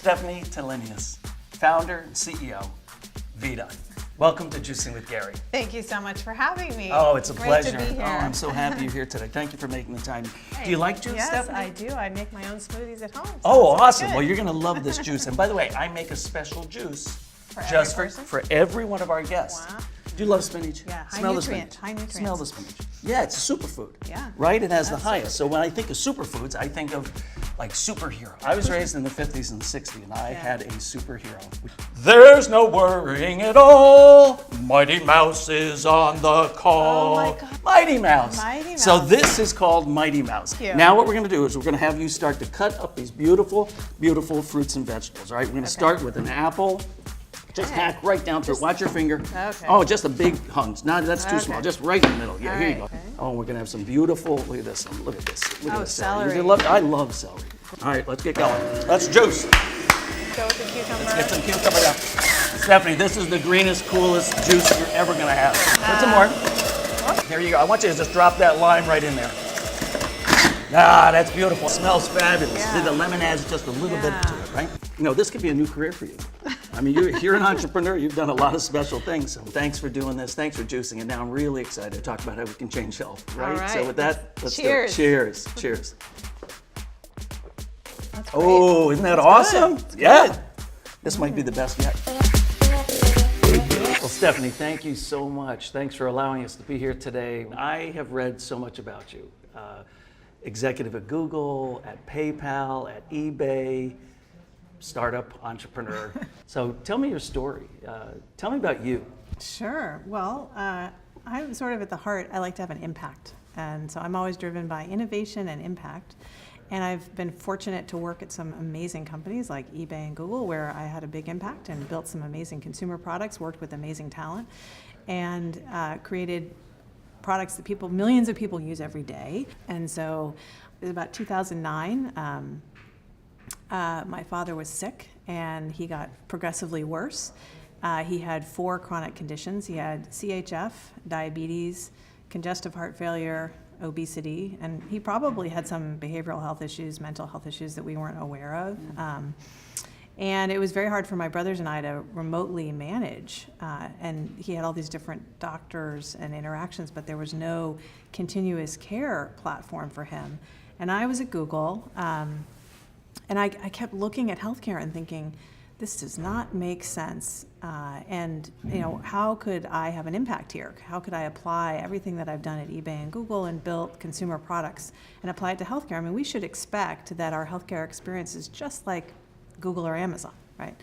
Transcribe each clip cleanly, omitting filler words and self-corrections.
Stephanie Telenius, founder and CEO, Vida. Welcome to Juicing with Gary. Thank you so much for having me. Oh, it's a Great pleasure. to be here. Oh, I'm so happy you're here today. Thank you for making the time. Hey, Do you like juice, yes, Stephanie? I do. I make my own smoothies at home. So Oh, it's awesome. good. Well, you're going to love this juice. And by the way, I make a special juice For just every person? for every one of our guests. Wow. Do you love spinach? Yeah, high Smell nutrient, the spinach. high nutrients. Smell the spinach. Yeah, it's a superfood. Yeah, Right? It has the that's highest. So when I think of superfoods, I think of like superhero. I was raised in the 50s and 60s, and I had a superhero. There's no worrying at all. Mighty Mouse is on the call. Oh my God. Mighty Mouse. Mighty So Mouse. this is called Mighty Mouse. Cute. Now what we're going to do is we're going to have you start to cut up these beautiful, beautiful fruits and vegetables. All right, we're going to start with an apple. Just hack right down through it. Watch your finger. Okay. Oh, just a big hunk. No, that's too Okay. small. Just right in the middle. Yeah, All here you right. go. Okay. Oh, we're gonna have some beautiful. Look at this. Look at this. Look at Oh, this celery. I love celery. All right, let's get going. Let's juice. Go with the cucumber. Let's get some cucumber down. Stephanie, this is the greenest, coolest juice you're ever gonna have. Put some more. Here you go. I want you to just drop that lime right in there. Ah, that's beautiful. It smells fabulous. Yeah. The lemon adds just a little bit Yeah. to it, right? You know, this could be a new career for you. I mean, you're an entrepreneur. You've done a lot of special things. So thanks for doing this. Thanks for juicing. And now I'm really excited to talk about how we can change health, right? All right. So with that, let's Cheers. do it. Cheers. Cheers. That's great. Oh, isn't that awesome? Yeah. This might be the best yet. Well, Stephanie, thank you so much. Thanks for allowing us to be here today. I have read so much about you. Executive at Google, at PayPal, at eBay, startup entrepreneur. So tell me your story. Tell me about you. Sure. Well, I'm sort of at the heart, I like to have an impact. And so I'm always driven by innovation and impact. And I've been fortunate to work at some amazing companies like eBay and Google, where I had a big impact and built some amazing consumer products, worked with amazing talent, and created products that millions of people use every day. And so it was about 2009. My father was sick and he got progressively worse. He had 4 chronic conditions. He had CHF, diabetes, congestive heart failure, obesity, and he probably had some behavioral health issues, mental health issues that we weren't aware of. And it was very hard for my brothers and I to remotely manage. And he had all these different doctors and interactions, but there was no continuous care platform for him. And I was at Google, and I kept looking at healthcare and thinking, this does not make sense. And how could I have an impact here? How could I apply everything that I've done at eBay and Google and built consumer products and apply it to healthcare? I mean, we should expect that our healthcare experience is just like Google or Amazon, right?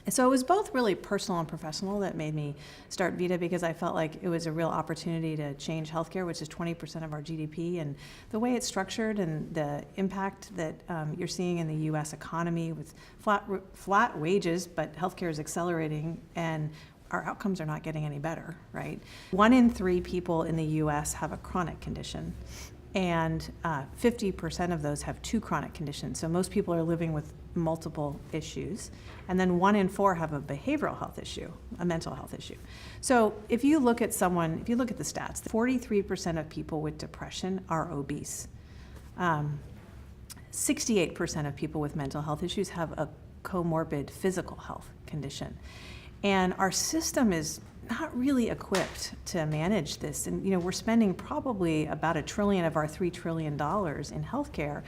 And so it was both really personal and professional that made me start Vida, because I felt like it was a real opportunity to change healthcare, which is 20% of our GDP, and the way it's structured and the impact that you're seeing in the U.S. economy with flat wages, but healthcare is accelerating and our outcomes are not getting any better, right? 1 in 3 people in the U.S. have a chronic condition, and 50% of those have 2 chronic conditions. So most people are living with multiple issues, and then 1 in 4 have a behavioral health issue, a mental health issue. So if you look at the stats, 43% of people with depression are obese. 68% of people with mental health issues have a comorbid physical health condition. And our system is not really equipped to manage this. And we're spending probably about $1 trillion of our $3 trillion in healthcare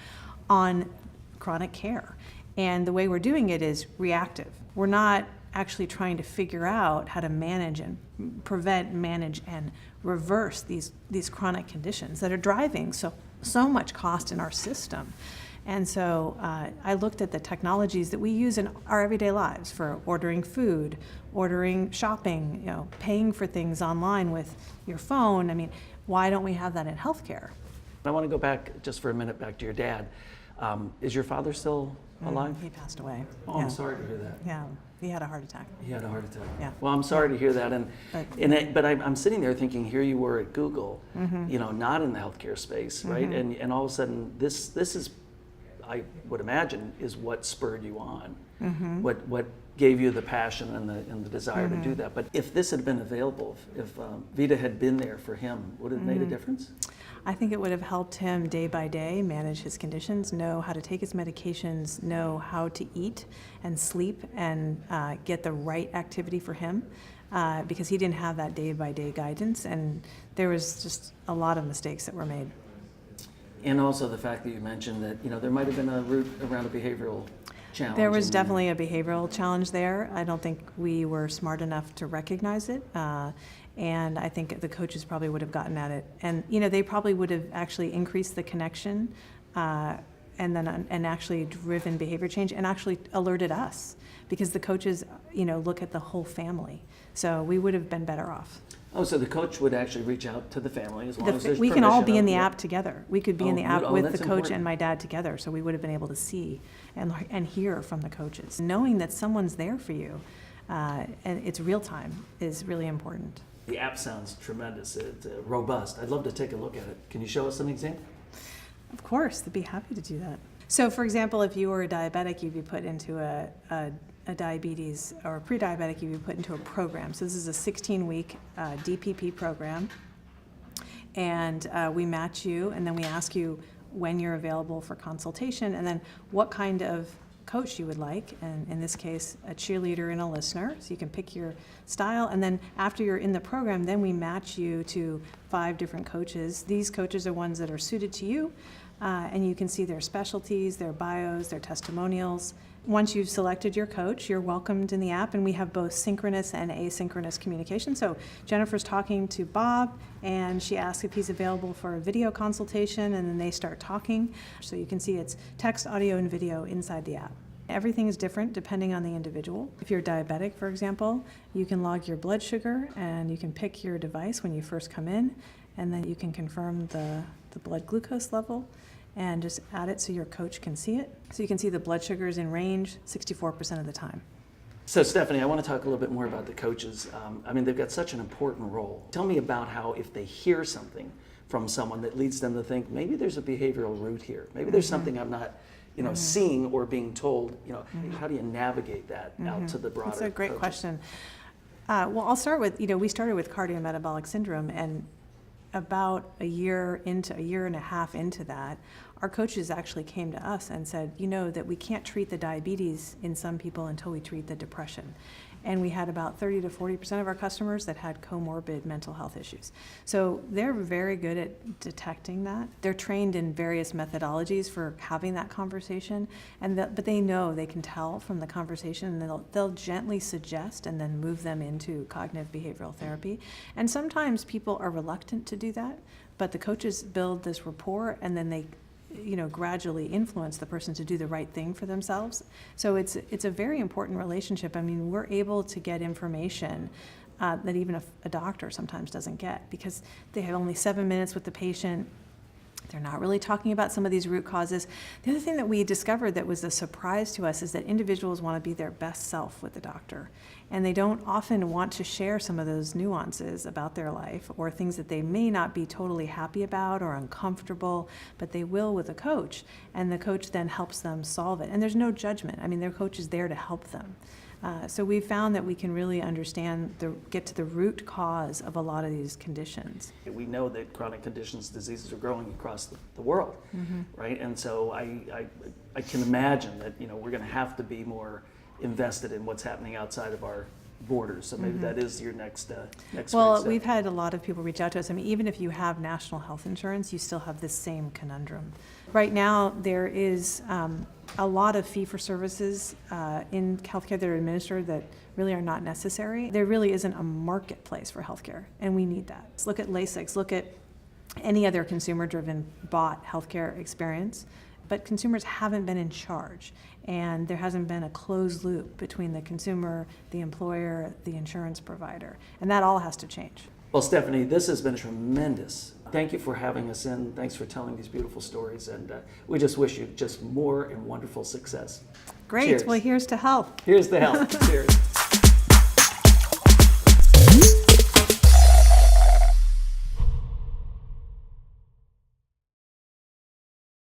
on chronic care. And the way we're doing it is reactive. We're not actually trying to figure out how to manage and prevent, manage, and reverse these chronic conditions that are driving so much cost in our system. And so I looked at the technologies that we use in our everyday lives for ordering food, ordering shopping, paying for things online with your phone. I mean, why don't we have that in healthcare? I want to go back just for a minute back to your dad. Is your father still alive? He passed away. Oh, Yeah. I'm sorry to hear that. Yeah, he had a heart attack. He had a heart attack. Yeah. Well, I'm sorry to hear that, but I'm sitting there thinking, here you were at Google, not in the healthcare space, right? And all of a sudden, this is, I would imagine, is what spurred you on. What gave you the passion and the desire to do that. But if this had been available, if Vida had been there for him, would it have made a difference? I think it would have helped him day by day manage his conditions, know how to take his medications, know how to eat and sleep, and get the right activity for him, because he didn't have that day by day guidance, and there was just a lot of mistakes that were made. And also the fact that you mentioned that, there might have been a route around a behavioral challenge. There was definitely a behavioral challenge there. I don't think we were smart enough to recognize it. And I think the coaches probably would have gotten at it. And, they probably would have actually increased the connection and actually driven behavior change and actually alerted us, because the coaches, look at the whole family. So we would have been better off. Oh, so the coach would actually reach out to the family as long as there's We can all permission be in the of- app together. We could be in the app oh, with the that's coach important. and my dad together, so we would have been able to see and hear from the coaches. Knowing that someone's there for you, and it's real time, is really important. The app sounds tremendous. It's robust. I'd love to take a look at it. Can you show us an example? Of course, they'd be happy to do that. So, for example, if you were a diabetic, you'd be put into a diabetes, or a pre-diabetic, you'd be put into a program. So this is a 16-week DPP program, and we match you, and then we ask you when you're available for consultation, and then what kind of coach you would like, and in this case, a cheerleader and a listener, so you can pick your style. And then after you're in the program, then we match you to 5 different coaches. These coaches are ones that are suited to you, and you can see their specialties, their bios, their testimonials. Once you've selected your coach, you're welcomed in the app, and we have both synchronous and asynchronous communication. So Jennifer's talking to Bob, and she asks if he's available for a video consultation, and then they start talking. So you can see it's text, audio, and video inside the app. Everything is different depending on the individual. If you're diabetic, for example, you can log your blood sugar, and you can pick your device when you first come in, and then you can confirm the blood glucose level and just add it so your coach can see it. So you can see the blood sugar is in range 64% of the time. So Stephanie, I want to talk a little bit more about the coaches. They've got such an important role. Tell me about how, if they hear something from someone that leads them to think, maybe there's a behavioral root here. Maybe there's something I'm not seeing or being told. How do you navigate that out to the broader That's a great coaches? question. Well, I'll start with, we started with cardiometabolic syndrome, and about a year and a half into that, our coaches actually came to us and said, that we can't treat the diabetes in some people until we treat the depression. And we had about 30 to 40% of our customers that had comorbid mental health issues. So they're very good at detecting that. They're trained in various methodologies for having that conversation, but they know, they can tell from the conversation, and they'll gently suggest and then move them into cognitive behavioral therapy. And sometimes people are reluctant to do that, but the coaches build this rapport, and then they gradually influence the person to do the right thing for themselves. So it's a very important relationship. We're able to get information that even a doctor sometimes doesn't get, because they have only 7 minutes with the patient. They're not really talking about some of these root causes. The other thing that we discovered that was a surprise to us is that individuals want to be their best self with the doctor, and they don't often want to share some of those nuances about their life or things that they may not be totally happy about or uncomfortable, but they will with a coach, and the coach then helps them solve it. And there's no judgment. Their coach is there to help them. So we've found that we can really get to the root cause of a lot of these conditions. We know that chronic conditions, diseases are growing across the world, right? And so I can imagine that we're going to have to be more invested in what's happening outside of our borders. So maybe that is your next Well, great step. we've had a lot of people reach out to us. Even if you have national health insurance, you still have this same conundrum. Right now, there is a lot of fee-for-services in healthcare that are administered that really are not necessary. There really isn't a marketplace for healthcare, and we need that. Let's look at LASIK, look at any other consumer-driven bought healthcare experience, but consumers haven't been in charge, and there hasn't been a closed loop between the consumer, the employer, the insurance provider, and that all has to change. Well, Stephanie, this has been tremendous. Thank you for having us in. Thanks for telling these beautiful stories, and we just wish you just more and wonderful success. Great. Cheers. Well, here's to health. Here's the health. Cheers.